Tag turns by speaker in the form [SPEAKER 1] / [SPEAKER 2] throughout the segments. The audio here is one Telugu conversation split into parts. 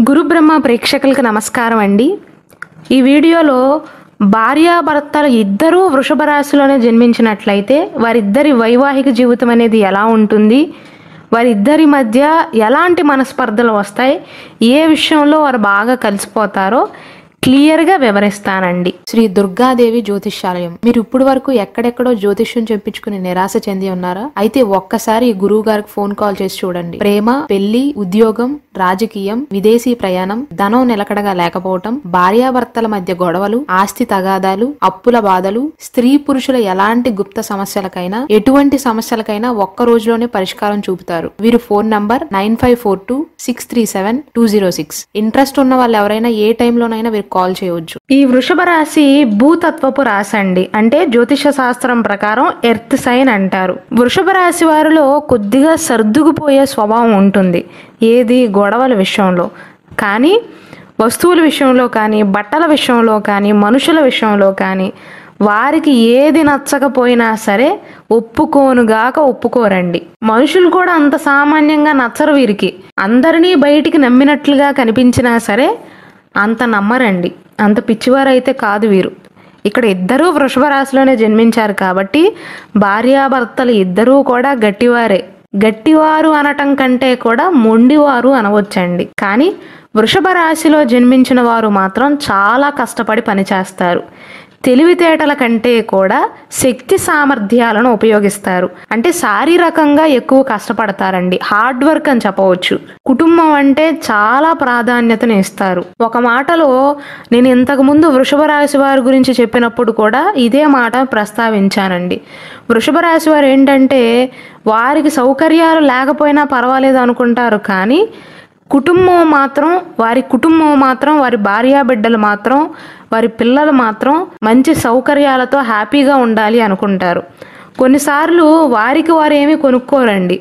[SPEAKER 1] గురు బ్రహ్మ ప్రేక్షకులకు నమస్కారం అండి. ఈ వీడియోలో భార్యాభర్తలు ఇద్దరూ వృషభ రాశిలోనే జన్మించినట్లయితే వారిద్దరి వైవాహిక జీవితం అనేది ఎలా ఉంటుంది, వారిద్దరి మధ్య ఎలాంటి మనస్పర్ధలు వస్తాయి, ఏ విషయంలో వారు బాగా కలిసిపోతారో క్లియర్గా వివరిస్తానండి. శ్రీ దుర్గాదేవి జ్యోతిష్యాలయం. మీరు ఇప్పుడు వరకు ఎక్కడెక్కడో జ్యోతిష్యం చెప్పించుకుని నిరాశ చెంది ఉన్నారా? అయితే ఒక్కసారి గురువు గారికి ఫోన్ కాల్ చేసి చూడండి. ప్రేమ, పెళ్లి, ఉద్యోగం, రాజకీయం, విదేశీ ప్రయాణం, ధనం నిలకడగా లేకపోవటం, భార్యాభర్తల మధ్య గొడవలు, ఆస్తి తగాదాలు, అప్పుల బాధలు, స్త్రీ పురుషుల ఎలాంటి గుప్త సమస్యలకైనా, ఎటువంటి సమస్యలకైనా ఒక్క రోజులోనే పరిష్కారం చూపుతారు. వీరు ఫోన్ నంబర్ 9542637206. ఇంట్రెస్ట్ ఉన్న వాళ్ళు ఎవరైనా ఏ టైంలోనైనా వీరు కాల్ చేయవచ్చు. ఈ వృషభ రాశి భూతత్వపు రాశి అండి. అంటే జ్యోతిష శాస్త్రం ప్రకారం ఎర్త్ సైన్ అంటారు. వృషభ రాశి వారిలో కొద్దిగా సర్దుకుపోయే స్వభావం ఉంటుంది. ఏది గొడవల విషయంలో కానీ, వస్తువుల విషయంలో కానీ, బట్టల విషయంలో కానీ, మనుషుల విషయంలో కానీ వారికి ఏది నచ్చకపోయినా సరే ఒప్పుకోనుగాక ఒప్పుకోరండి. మనుషులు కూడా అంత సామాన్యంగా నచ్చరు వీరికి. అందరినీ బయటికి నమ్మినట్లుగా కనిపించినా సరే అంత నమ్మరండి. అంత పిచ్చివారైతే కాదు వీరు. ఇక్కడ ఇద్దరూ వృషభ రాశిలోనే జన్మించారు కాబట్టి భార్యాభర్తలు ఇద్దరూ కూడా గట్టివారే. గట్టివారు అనటం కంటే కూడా మొండివారు అనవచ్చండి. కానీ వృషభ రాశిలో జన్మించిన వారు మాత్రం చాలా కష్టపడి పనిచేస్తారు. తెలివితేటల కంటే కూడా శక్తి సామర్థ్యాలను ఉపయోగిస్తారు. అంటే శారీరకంగా ఎక్కువ కష్టపడతారండి. హార్డ్ వర్క్ అని చెప్పవచ్చు. కుటుంబం అంటే చాలా ప్రాధాన్యతను ఇస్తారు. ఒక మాటలో నేను ఇంతకు ముందు వృషభ రాశి వారి గురించి చెప్పినప్పుడు కూడా ఇదే మాట ప్రస్తావించానండి. వృషభ రాశి వారు ఏంటంటే వారికి సౌకర్యాలు లేకపోయినా పర్వాలేదు అనుకుంటారు. కానీ కుటుంబం మాత్రం వారి భార్యా బిడ్డలు మాత్రం, వారి పిల్లలు మాత్రం మంచి సౌకర్యాలతో హ్యాపీగా ఉండాలి అనుకుంటారు. కొన్నిసార్లు వారికి వారు ఏమీ కొనుక్కోరండి.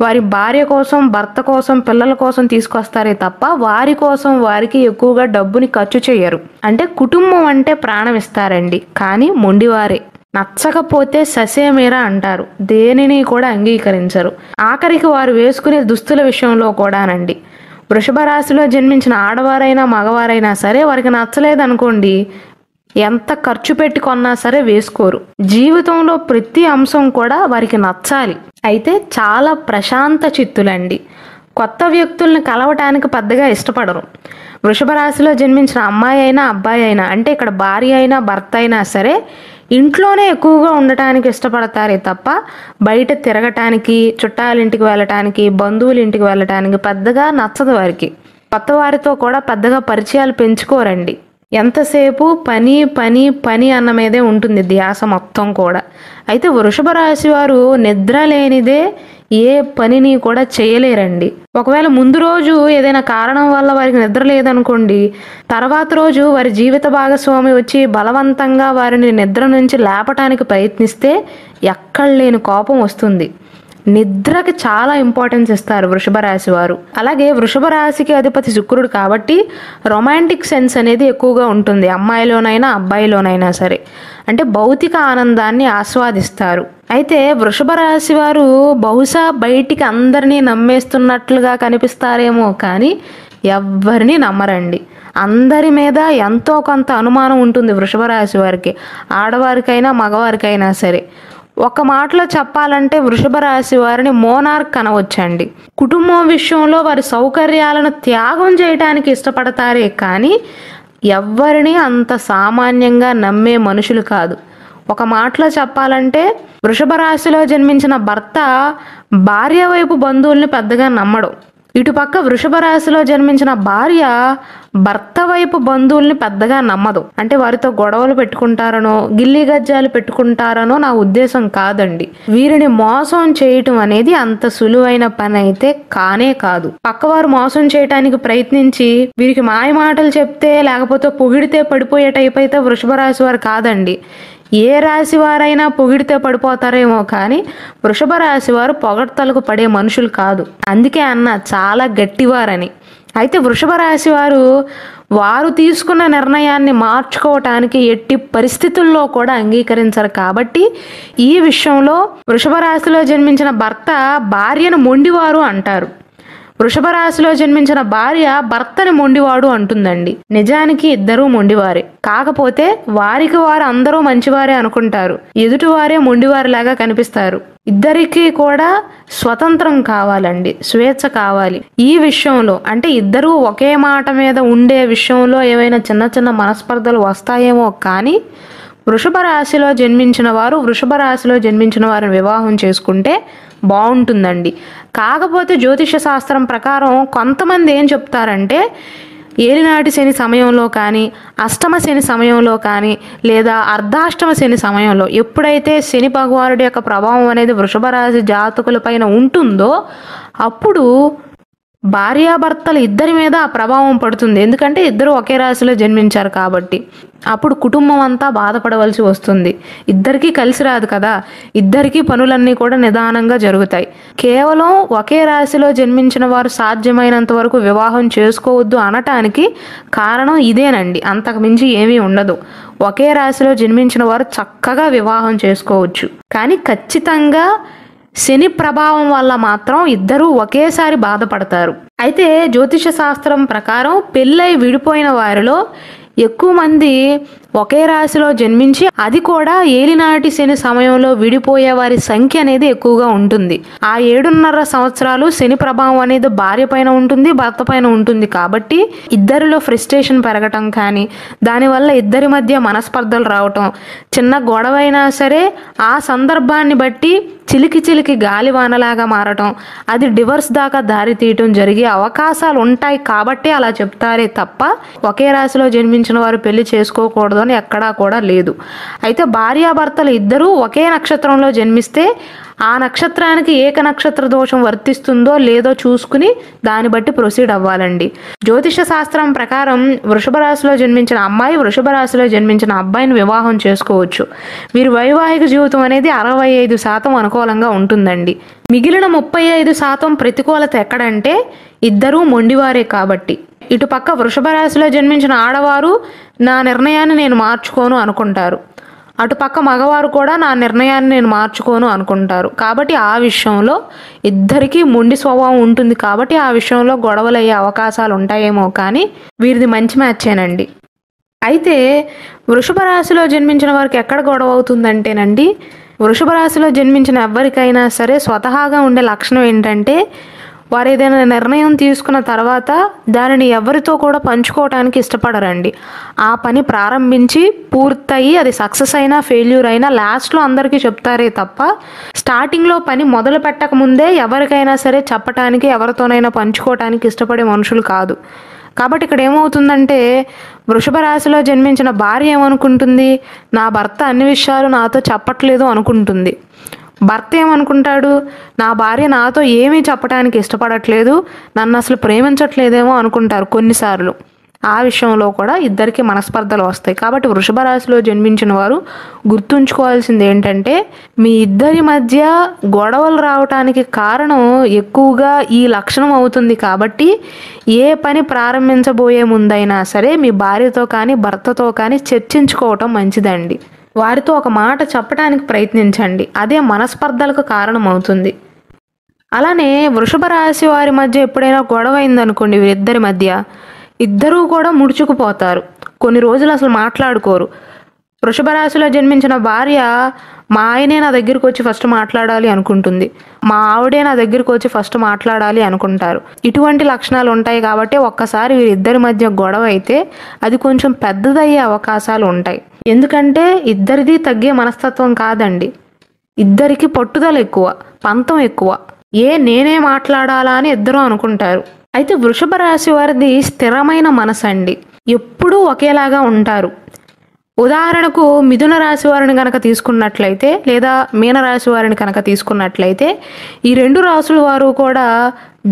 [SPEAKER 1] వారి భార్య కోసం, భర్త కోసం, పిల్లల కోసం తీసుకొస్తారే తప్ప వారి కోసం వారికి ఎక్కువగా డబ్బుని ఖర్చు చేయరు. అంటే కుటుంబం అంటే ప్రాణం ఇస్తారండి. కానీ మొండివారే. నచ్చకపోతే ససేమేరా అంటారు. దేనిని కూడా అంగీకరించరు. ఆఖరికి వారు వేసుకునే దుస్తుల విషయంలో కూడానండి. వృషభ రాశిలో జన్మించిన ఆడవారైనా మగవారైనా సరే వారికి నచ్చలేదనుకోండి, ఎంత ఖర్చు పెట్టి కొన్నా సరే వేసుకోరు. జీవితంలో ప్రతి అంశం కూడా వారికి నచ్చాలి. అయితే చాలా ప్రశాంత చిత్తులండి. కొత్త వ్యక్తుల్ని కలవటానికి పెద్దగా ఇష్టపడరు. వృషభ రాశిలో జన్మించిన అమ్మాయి అయినా అబ్బాయి అయినా, అంటే ఇక్కడ భార్య అయినా భర్త అయినా సరే ఇంట్లోనే ఎక్కువగా ఉండటానికి ఇష్టపడతారే తప్ప బయట తిరగటానికి, చుట్టాలింటికి వెళ్ళటానికి, బంధువుల ఇంటికి వెళ్ళటానికి పెద్దగా నచ్చదు వారికి. కొత్త వారితో కూడా పెద్దగా పరిచయాలు పెంచుకోరండి. ఎంతసేపు పని పని పని అన్న మీదే ఉంటుంది ధ్యాస మొత్తం కూడా. అయితే వృషభ రాశి వారు నిద్ర లేనిదే ఏ పనిని కూడా చేయలేరండి. ఒకవేళ ముందు రోజు ఏదైనా కారణం వల్ల వారికి నిద్ర లేదనుకోండి, తర్వాత రోజు వారి జీవిత భాగస్వామి వచ్చి బలవంతంగా వారిని నిద్ర నుంచి లేపటానికి ప్రయత్నిస్తే ఎక్కడ లేని కోపం వస్తుంది. నిద్రకి చాలా ఇంపార్టెన్స్ ఇస్తారు వృషభ రాశి వారు. అలాగే వృషభ రాశికి అధిపతి శుక్రుడు కాబట్టి రొమాంటిక్ సెన్స్ అనేది ఎక్కువగా ఉంటుంది. అమ్మాయిలోనైనా అబ్బాయిలోనైనా సరే. అంటే భౌతిక ఆనందాన్ని ఆస్వాదిస్తారు. అయితే వృషభ రాశి వారు బహుశా బయటికి అందరినీ నమ్మేస్తున్నట్లుగా కనిపిస్తారేమో కానీ ఎవ్వరినీ నమ్మరండి. అందరి మీద ఎంతో కొంత అనుమానం ఉంటుంది వృషభ రాశి వారికి. ఆడవారికైనా మగవారికైనా సరే. ఒక మాటలో చెప్పాలంటే వృషభ రాశి వారిని మోనార్క్ అనవచ్చండి. కుటుంబం విషయంలో వారి సౌకర్యాలను త్యాగం చేయడానికి ఇష్టపడతారే కానీ ఎవ్వరిని అంత సామాన్యంగా నమ్మే మనుషులు కాదు. ఒక మాటలో చెప్పాలంటే వృషభ రాశిలో జన్మించిన భర్త భార్య వైపు బంధువుల్ని పెద్దగా నమ్మడు. ఇటుపక్క వృషభ రాశిలో జన్మించిన భార్య భర్త వైపు బంధువుల్ని పెద్దగా నమ్మదు. అంటే వారితో గొడవలు పెట్టుకుంటారనో, గిల్లి గజ్జాలు పెట్టుకుంటారనో నా ఉద్దేశం కాదండి. వీరిని మోసం చేయటం అనేది అంత సులువైన పని అయితే కానే కాదు. పక్కవారు మోసం చేయటానికి ప్రయత్నించి వీరికి మాయ మాటలు చెప్తే లేకపోతే పొగిడితే పడిపోయే టైప్ అయితే వృషభ రాశి వారు కాదండి. ఏ రాశి వారైనా పొగిడితే పడిపోతారేమో కానీ వృషభ రాశి వారు పొగడ్తలకు పడే మనుషులు కాదు. అందుకే అన్న చాలా గట్టివారని. అయితే వృషభ రాశి వారు తీసుకున్న నిర్ణయాన్ని మార్చుకోవటానికి ఎట్టి పరిస్థితుల్లో కూడా అంగీకరించరు. కాబట్టి ఈ విషయంలో వృషభ రాశిలో జన్మించిన భర్త భార్యను మొండివారు అంటారు. వృషభ రాశిలో జన్మించిన భార్య భర్తని మొండివాడు అంటుందండి. నిజానికి ఇద్దరూ మొండివారే, కాకపోతే వారికి వారు అందరూ మంచివారే అనుకుంటారు, ఎదుటివారే మొండివారిలాగా కనిపిస్తారు. ఇద్దరికీ కూడా స్వతంత్రం కావాలండి, స్వేచ్ఛ కావాలి. ఈ విషయంలో అంటే ఇద్దరూ ఒకే మాట మీద ఉండే విషయంలో ఏవైనా చిన్న చిన్న మనస్పర్ధలు వస్తాయేమో, కానీ వృషభ రాశిలో జన్మించిన వారిని వివాహం చేసుకుంటే బాగుంటుందండి. కాకపోతే జ్యోతిష శాస్త్రం ప్రకారం కొంతమంది ఏం చెప్తారంటే ఏలినాటి శని సమయంలో కానీ, అష్టమ శని సమయంలో కానీ, లేదా అర్ధాష్టమ శని సమయంలో ఎప్పుడైతే శని భగవానుడి యొక్క ప్రభావం అనేది వృషభ రాశి జాతకులపైన ఉంటుందో అప్పుడు భార్యాభర్తలు ఇద్దరి మీద ఆ ప్రభావం పడుతుంది. ఎందుకంటే ఇద్దరు ఒకే రాశిలో జన్మించారు కాబట్టి. అప్పుడు కుటుంబం అంతా బాధపడవలసి వస్తుంది. ఇద్దరికీ కలిసి రాదు కదా, ఇద్దరికీ పనులన్నీ కూడా నిదానంగా జరుగుతాయి. కేవలం ఒకే రాశిలో జన్మించిన వారు సాధ్యమైనంత వరకు వివాహం చేసుకోవద్దు అనటానికి కారణం ఇదేనండి, అంతకు మించి ఏమీ ఉండదు. ఒకే రాశిలో జన్మించిన వారు చక్కగా వివాహం చేసుకోవచ్చు, కానీ ఖచ్చితంగా శని ప్రభావం వల్ల మాత్రం ఇద్దరూ ఒకేసారి బాధపడతారు. అయితే జ్యోతిష శాస్త్రం ప్రకారం పెళ్ళై విడిపోయిన వారిలో ఎక్కువ మంది ఒకే రాశిలో జన్మించి, అది కూడా ఏలినాటి శని సమయంలో విడిపోయే వారి సంఖ్య అనేది ఎక్కువగా ఉంటుంది. ఆ 7.5 సంవత్సరాలు శని ప్రభావం అనేది భార్య పైన ఉంటుంది, భర్త పైన ఉంటుంది. కాబట్టి ఇద్దరిలో ఫ్రస్ట్రేషన్ పెరగటం కానీ, దానివల్ల ఇద్దరి మధ్య మనస్పర్ధలు రావటం, చిన్న గొడవైనా సరే ఆ సందర్భాన్ని బట్టి చిలికి గాలివానలాగా మారటం, అది డివర్స్ దాకా దారి తీయటం జరిగే అవకాశాలు ఉంటాయి. కాబట్టి అలా చెప్తారే తప్ప ఒకే రాశిలో జన్మించిన వారు పెళ్లి చేసుకోకూడదు అని ఎక్కడా కూడా లేదు. అయితే భార్యాభర్తలు ఇద్దరూ ఒకే నక్షత్రంలో జన్మిస్తే ఆ నక్షత్రానికి ఏక నక్షత్ర దోషం వర్తిస్తుందో లేదో చూసుకుని దాన్ని బట్టి ప్రొసీడ్ అవ్వాలండి. జ్యోతిష శాస్త్రం ప్రకారం వృషభ రాశిలో జన్మించిన అమ్మాయి వృషభ రాశిలో జన్మించిన అబ్బాయిని వివాహం చేసుకోవచ్చు. వీరి వైవాహిక జీవితం అనేది 65% అనుకూలంగా ఉంటుందండి. మిగిలిన 35% ప్రతికూలత ఎక్కడంటే ఇద్దరూ మొండివారే కాబట్టి. ఇటుపక్క వృషభ రాశిలో జన్మించిన ఆడవారు నా నిర్ణయాన్ని నేను మార్చుకోను అనుకుంటారు, అటుపక్క మగవారు కూడా నా నిర్ణయాన్ని నేను మార్చుకోను అనుకుంటారు. కాబట్టి ఆ విషయంలో ఇద్దరికీ మొండి స్వభావం ఉంటుంది. కాబట్టి ఆ విషయంలో గొడవలు అయ్యే అవకాశాలు ఉంటాయేమో, కానీ వీరిది మంచి మ్యాచేనండి. అయితే వృషభ రాశిలో జన్మించిన వారికి ఎక్కడ గొడవ అవుతుందంటేనండి, వృషభ రాశిలో జన్మించిన ఎవరికైనా సరే స్వతహాగా ఉండే లక్షణం ఏంటంటే వారు ఏదైనా నిర్ణయం తీసుకున్న తర్వాత దానిని ఎవరితో కూడా పంచుకోవడానికి ఇష్టపడరండి. ఆ పని ప్రారంభించి పూర్తయి అది సక్సెస్ అయినా ఫెయిల్యూర్ అయినా లాస్ట్లో అందరికీ చెప్తారే తప్ప స్టార్టింగ్లో పని మొదలు పెట్టక ముందే ఎవరికైనా సరే చెప్పటానికి, ఎవరితోనైనా పంచుకోవటానికి ఇష్టపడే మనుషులు కాదు. కాబట్టి ఇక్కడ ఏమవుతుందంటే వృషభ రాశిలో జన్మించిన భార్య ఏమనుకుంటుంది, నా భర్త అన్ని విషయాలు నాతో చెప్పట్లేదు అనుకుంటుంది. భర్త ఏమనుకుంటాడు, నా భార్య నాతో ఏమీ చెప్పడానికి ఇష్టపడట్లేదు, నన్ను అసలు ప్రేమించట్లేదేమో అనుకుంటారు కొన్నిసార్లు. ఆ విషయంలో కూడా ఇద్దరికి మనస్పర్ధలు వస్తాయి. కాబట్టి వృషభ రాశిలో జన్మించిన వారు గుర్తుంచుకోవాల్సింది ఏంటంటే మీ ఇద్దరి మధ్య గొడవలు రావటానికి కారణం ఎక్కువగా ఈ లక్షణం అవుతుంది. కాబట్టి ఏ పని ప్రారంభించబోయే ముందైనా సరే మీ భార్యతో కానీ భర్తతో కానీ చర్చించుకోవటం మంచిదండి. వారితో ఒక మాట చెప్పడానికి ప్రయత్నించండి, అదే మనస్పర్ధలకు కారణం అవుతుంది. అలానే వృషభ రాశి వారి మధ్య ఎప్పుడైనా గొడవ అయిందనుకోండి, వీరిద్దరి మధ్య ఇద్దరూ కూడా ముడుచుకుపోతారు, కొన్ని రోజులు అసలు మాట్లాడుకోరు. వృషభ రాశిలో జన్మించిన భార్య మా ఆయనే నా దగ్గరికి వచ్చి ఫస్ట్ మాట్లాడాలి అనుకుంటుంది, మా ఆవిడే నా దగ్గరికి వచ్చి ఫస్ట్ మాట్లాడాలి అనుకుంటారు. ఇటువంటి లక్షణాలు ఉంటాయి. కాబట్టి ఒక్కసారి వీరిద్దరి మధ్య గొడవ అయితే అది కొంచెం పెద్దదయ్యే అవకాశాలు ఉంటాయి. ఎందుకంటే ఇద్దరిది తగ్గే మనస్తత్వం కాదండి, ఇద్దరికి పట్టుదల ఎక్కువ, పంతం ఎక్కువ. నేనే మాట్లాడాలా అని ఇద్దరు అనుకుంటారు. అయితే వృషభ రాశి వారిది స్థిరమైన మనసు అండి, ఎప్పుడూ ఒకేలాగా ఉంటారు. ఉదాహరణకు మిథున రాశి వారిని కనుక తీసుకున్నట్లయితే లేదా మీనరాశి వారిని కనుక తీసుకున్నట్లయితే ఈ 2 రాశుల వారు కూడా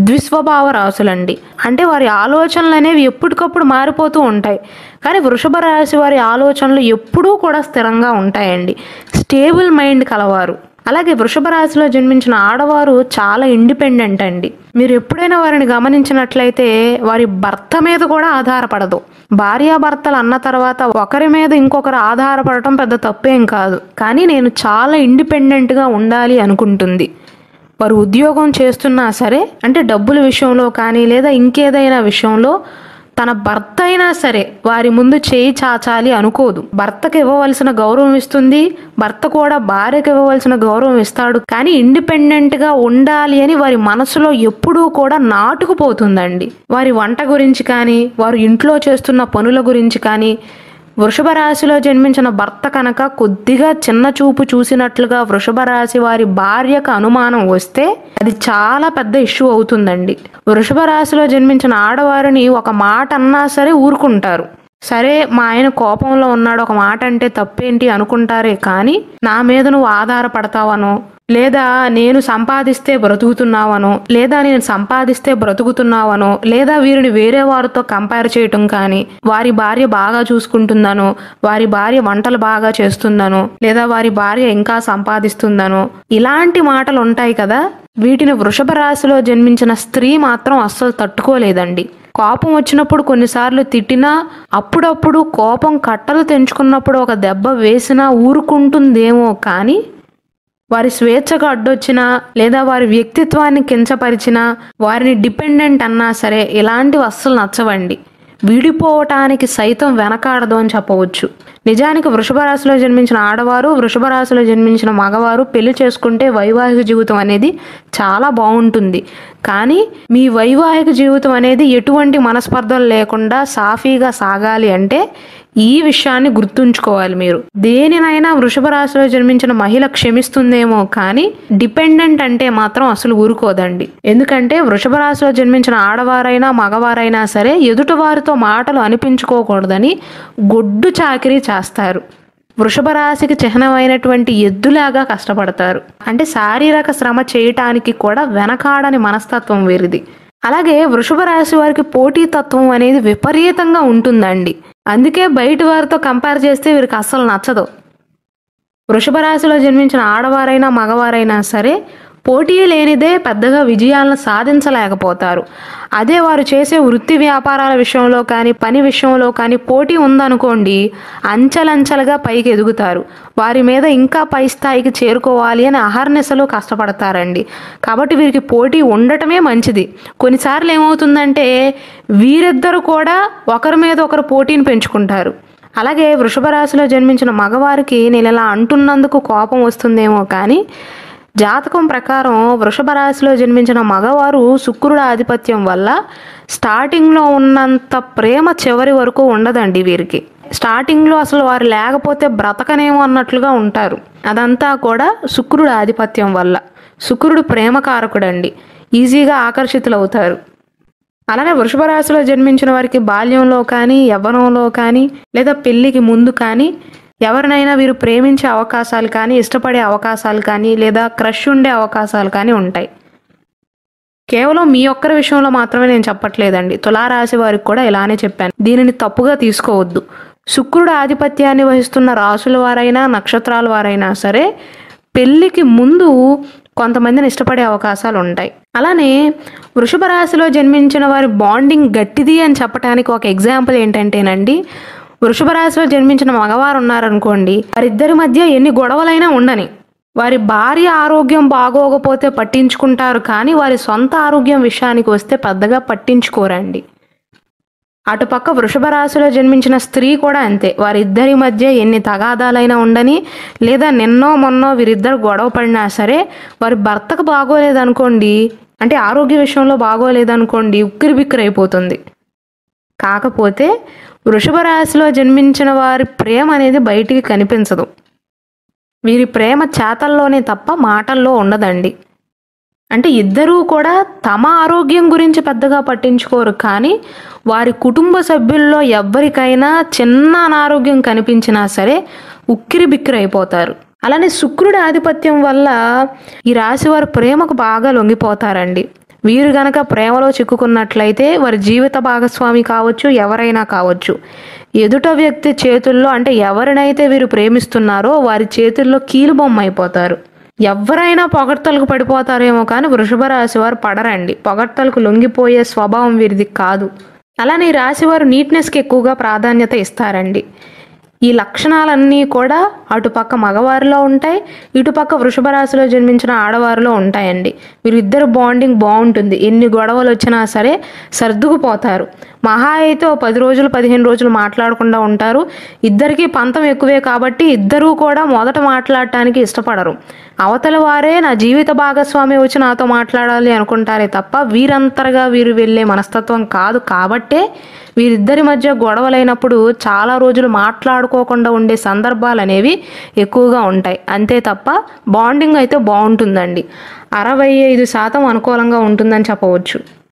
[SPEAKER 1] ద్విస్వభావ రాశులండి. అంటే వారి ఆలోచనలు అనేవి ఎప్పటికప్పుడు మారిపోతూ ఉంటాయి. కానీ వృషభ రాశి వారి ఆలోచనలు ఎప్పుడూ కూడా స్థిరంగా ఉంటాయండి, స్టేబుల్ మైండ్ కలవారు. అలాగే వృషభ రాశిలో జన్మించిన ఆడవారు చాలా ఇండిపెండెంట్ అండి. మీరు ఎప్పుడైనా వారిని గమనించినట్లయితే వారి భర్త మీద కూడా ఆధారపడదు. భార్యాభర్తలు అన్న తర్వాత ఒకరి మీద ఇంకొకరు ఆధారపడటం పెద్ద తప్పేం కాదు, కానీ నేను చాలా ఇండిపెండెంట్గా ఉండాలి అనుకుంటుంది. వారు ఉద్యోగం చేస్తున్నా సరే, అంటే డబ్బుల విషయంలో కానీ లేదా ఇంకేదైనా విషయంలో తన భర్త అయినా సరే వారి ముందు చేయి చాచాలి అనుకోదు. భర్తకు ఇవ్వవలసిన గౌరవం ఇస్తుంది, భర్త కూడా భార్యకు ఇవ్వవలసిన గౌరవం ఇస్తాడు. కానీ ఇండిపెండెంట్గా ఉండాలి అని వారి మనసులో ఎప్పుడూ కూడా నాటుకుపోతుందండి. వారి వంట గురించి కానీ, వారు ఇంట్లో చేస్తున్న పనుల గురించి కానీ వృషభ రాశిలో జన్మించిన భర్త కనుక కొద్దిగా చిన్న చూపు చూసినట్లుగా వృషభ రాశి వారి భార్యకు అనుమానం వస్తే అది చాలా పెద్ద ఇష్యూ అవుతుందండి. వృషభ రాశిలో జన్మించిన ఆడవారిని ఒక మాట అన్నా సరే ఊరుకుంటారు. సరే, మా ఆయన కోపంలో ఉన్నాడు, ఒక మాట అంటే తప్పేంటి అనుకుంటారే కానీ నా మీద నువ్వు ఆధారపడతావనో, లేదా నేను సంపాదిస్తే బ్రతుకుతున్నావనో, లేదా నేను సంపాదిస్తే బ్రతుకుతున్నావనో, లేదా వీరిని వేరే వారితో కంపేర్ చేయటం కానీ, వారి భార్య బాగా చూసుకుంటుందనో, వారి భార్య వంటలు బాగా చేస్తుందనో, లేదా వారి భార్య ఇంకా సంపాదిస్తుందనో, ఇలాంటి మాటలు ఉంటాయి కదా, వీటిని వృషభ రాశిలో జన్మించిన స్త్రీ మాత్రం అస్సలు తట్టుకోలేదండి. కోపం వచ్చినప్పుడు కొన్నిసార్లు తిట్టినా, అప్పుడప్పుడు కోపం కట్టలు తెంచుకున్నప్పుడు ఒక దెబ్బ వేసినా ఊరుకుంటుందేమో కానీ వారి స్వేచ్ఛకు అడ్డొచ్చినా లేదా వారి వ్యక్తిత్వాన్ని కించపరిచినా, వారిని డిపెండెంట్ అన్నా సరే ఇలాంటివి అస్సలు నచ్చవండి. విడిపోవటానికి సైతం వెనకాడదు అని చెప్పవచ్చు. నిజానికి వృషభ రాశిలో జన్మించిన ఆడవారు, వృషభ రాశిలో జన్మించిన మగవారు పెళ్లి చేసుకుంటే వైవాహిక జీవితం అనేది చాలా బాగుంటుంది. కానీ మీ వైవాహిక జీవితం అనేది ఎటువంటి మనస్పర్ధలు లేకుండా సాఫీగా సాగాలి అంటే ఈ విషయాన్ని గుర్తుంచుకోవాలి. మీరు దేనినైనా వృషభ రాశిలో జన్మించిన మహిళ క్షమిస్తుందేమో కానీ డిపెండెంట్ అంటే మాత్రం అసలు ఊరుకోదండి. ఎందుకంటే వృషభ రాశిలో జన్మించిన ఆడవారైనా మగవారైనా సరే ఎదుటి వారితో మాటలు అనిపించుకోకూడదని గొడ్డు చాకిరీ చేస్తారు. వృషభ రాశికి చిహ్నమైనటువంటి ఎద్దులాగా కష్టపడతారు. అంటే శారీరక శ్రమ చేయటానికి కూడా వెనకాడని మనస్తత్వం వీరిది. అలాగే వృషభ రాశి వారికి పోటీతత్వం అనేది విపరీతంగా ఉంటుందండి. అందుకే బయట వారితో కంపేర్ చేస్తే వీరికి అస్సలు నచ్చదు. వృషభ రాశిలో జన్మించిన ఆడవారైనా మగవారైనా సరే పోటీ లేనిదే పెద్దగా విజయాలను సాధించలేకపోతారు. అదే వారు చేసే వృత్తి వ్యాపారాల విషయంలో కానీ పని విషయంలో కానీ పోటీ ఉందనుకోండి, అంచెలంచెలుగా పైకి ఎదుగుతారు. వారి మీద ఇంకా పై స్థాయికి చేరుకోవాలి అని అహర్నిశలు కష్టపడతారండి. కాబట్టి వీరికి పోటీ ఉండటమే మంచిది. కొన్నిసార్లు ఏమవుతుందంటే వీరిద్దరు కూడా ఒకరి మీద ఒకరు పోటీని పెంచుకుంటారు. అలాగే వృషభ రాశిలో జన్మించిన మగవారికి నేను ఇలా అంటున్నందుకు కోపం వస్తుందేమో కానీ జాతకం ప్రకారం వృషభ రాశిలో జన్మించిన మగవారు శుక్రుడి ఆధిపత్యం వల్ల స్టార్టింగ్లో ఉన్నంత ప్రేమ చివరి వరకు ఉండదండి వీరికి. స్టార్టింగ్లో అసలు వారు లేకపోతే బ్రతకనేమో అన్నట్లుగా ఉంటారు. అదంతా కూడా శుక్రుడి ఆధిపత్యం వల్ల. శుక్రుడు ప్రేమకారకుడండి, ఈజీగా ఆకర్షితులవుతారు. అలానే వృషభ రాశిలో జన్మించిన వారికి బాల్యంలో కానీ యవ్వనంలో కానీ లేదా పెళ్లికి ముందు కానీ ఎవరినైనా వీరు ప్రేమించే అవకాశాలు కానీ ఇష్టపడే అవకాశాలు కానీ లేదా క్రష్ ఉండే అవకాశాలు కానీ ఉంటాయి. కేవలం మీ ఒక్కరి విషయంలో మాత్రమే నేను చెప్పట్లేదండి, తులారాశి వారికి కూడా ఇలానే చెప్పాను. దీనిని తప్పుగా తీసుకోవద్దు. శుక్రుడు ఆధిపత్యాన్ని వహిస్తున్న రాశుల వారైనా నక్షత్రాల వారైనా సరే పెళ్లికి ముందు కొంతమందిని ఇష్టపడే అవకాశాలు ఉంటాయి. అలానే వృషభ రాశిలో జన్మించిన వారి బాండింగ్ గట్టిది అని చెప్పడానికి ఒక ఎగ్జాంపుల్ ఏంటంటేనండి, వృషభ రాశిలో జన్మించిన మగవారు ఉన్నారనుకోండి, వారిద్దరి మధ్య ఎన్ని గొడవలైనా ఉండని వారి భార్య ఆరోగ్యం బాగోకపోతే పట్టించుకుంటారు కానీ వారి సొంత ఆరోగ్యం విషయానికి వస్తే పెద్దగా పట్టించుకోరండి. అటుపక్క వృషభ రాశిలో జన్మించిన స్త్రీ కూడా అంతే. వారిద్దరి మధ్య ఎన్ని తగాదాలైనా ఉండని లేదా నిన్నో మొన్నో వీరిద్దరు గొడవ పడినా సరే వారి భర్తకు బాగోలేదనుకోండి, అంటే ఆరోగ్య విషయంలో బాగోలేదనుకోండి, ఉక్కిరి బిక్కిరి అయిపోతుంది. కాకపోతే వృషభ రాశిలో జన్మించిన వారి ప్రేమ అనేది బయటికి కనిపించదు. వీరి ప్రేమ చేతల్లోనే తప్ప మాటల్లో ఉండదండి. అంటే ఇద్దరూ కూడా తమ ఆరోగ్యం గురించి పెద్దగా పట్టించుకోరు కానీ వారి కుటుంబ సభ్యుల్లో ఎవ్వరికైనా చిన్న అనారోగ్యం కనిపించినా సరే ఉక్కిరి బిక్కిరి అయిపోతారు. అలానే శుక్రుడి ఆధిపత్యం వల్ల ఈ రాశి వారు ప్రేమకు బాగా లొంగిపోతారండి. వీరు గనక ప్రేమలో చిక్కుకున్నట్లయితే వారి జీవిత భాగస్వామి కావచ్చు, ఎవరైనా కావచ్చు, ఎదుట వ్యక్తి చేతుల్లో అంటే ఎవరినైతే వీరు ప్రేమిస్తున్నారో వారి చేతుల్లో కీలుబొమ్మ అయిపోతారు. ఎవరైనా పొగడ్తలకు పడిపోతారేమో కానీ వృషభ రాశి వారు పడరండి. పొగడ్తలకు లొంగిపోయే స్వభావం వీరిది కాదు. అలానే ఈ రాశి వారు నీట్నెస్కి ఎక్కువగా ప్రాధాన్యత ఇస్తారండి. ఈ లక్షణాలన్నీ కూడా అటుపక్క మగవారిలో ఉంటాయి, ఇటుపక్క వృషభ రాశిలో జన్మించిన ఆడవారిలో ఉంటాయండి. వీరిద్దరు బాండింగ్ బాగుంటుంది. ఎన్ని గొడవలు వచ్చినా సరే సర్దుకుపోతారు. మహా అయితే 10 రోజులు 15 రోజులు మాట్లాడకుండా ఉంటారు. ఇద్దరికీ పంతం ఎక్కువే కాబట్టి ఇద్దరూ కూడా మొదట మాట్లాడటానికి ఇష్టపడరు. అవతల వారే నా జీవిత భాగస్వామి వచ్చి నాతో మాట్లాడాలి అనుకుంటారే తప్ప వీరంతరగా వీరు వెళ్ళే మనస్తత్వం కాదు. కాబట్టే వీరిద్దరి మధ్య గొడవలైనప్పుడు చాలా రోజులు మాట్లాడుకోకుండా ఉండే సందర్భాలు అనేవి ఎక్కువగా ఉంటాయి. అంతే తప్ప బాండింగ్ అయితే బాగుంటుందండి. 65% అనుకూలంగా ఉంటుందని చెప్పవచ్చు.